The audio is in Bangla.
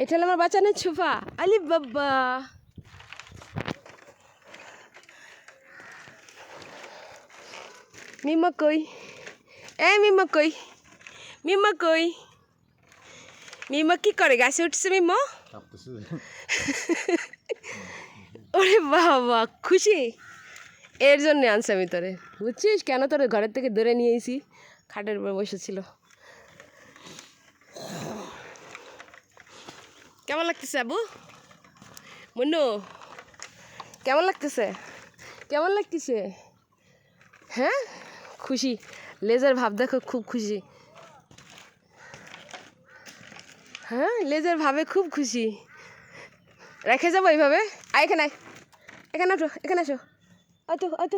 এটা হলো আমার বাঁচানোর ছোপা। আলি বাবা, মিমা কই? মিমা কই? মিমা কই? মিমা কি করে, গাছে উঠছে মিমা? ওরে বাবা, খুশি? এর জন্য আনছি আমি তোরে, বুঝছিস কেন? তোরে ঘরের থেকে ধরে নিয়ে এসি, খাটের উপর বসেছিল। কেমন লাগতেছে আবু? মুন্নু কেমন লাগতেছে? কেমন লাগতেছে? হ্যাঁ, খুশি? লেজের ভাব দেখো, খুব খুশি। হ্যাঁ, লেজের ভাবে খুব খুশি। রেখে যাবো এইভাবে। এখানে এখানে আসো, এখানে আসো। আতো আতো